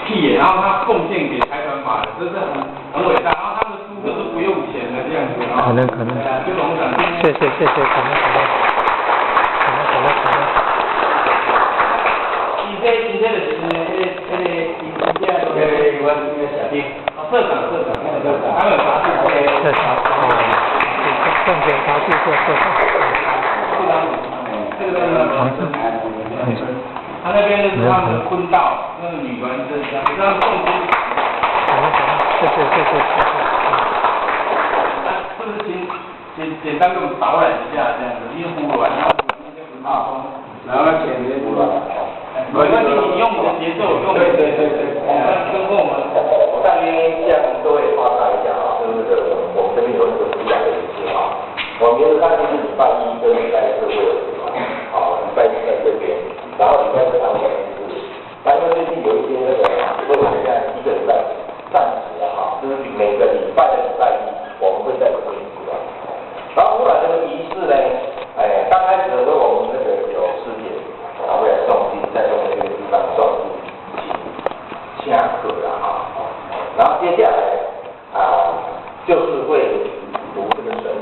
屁耶，然后他奉献给财团法人，这是很伟大。然后他们的书都是不用钱的这样子啊。可能。就龙长今天。谢，可能。今天的就是社长，他们茶具 OK。社长重点茶具做社长。这个他那边就是他们的坤道，那个女娈真香，这样重点。谢谢。是不是简单给我们导览一下这样子，因为胡乱，然后然后前面胡乱。没关系，你用你的节奏，用对，跟我们。我大约向各位报告一下啊，就是那个我们这边有那个主讲的一些啊，我们原则上就是礼拜一跟礼拜四会有好，礼拜一在这边，然后礼拜四他们是，但因为最近有一些那个，所以我们现在一个礼拜暂时啊，就是每个礼拜的礼拜一，我们会在这边举办。然后后来这个仪式呢，刚开始的时候我们那个有师姐，然后会来诵经，在诵这个地方诵经，请客啦哈，然后接下来就是会读这个神咒。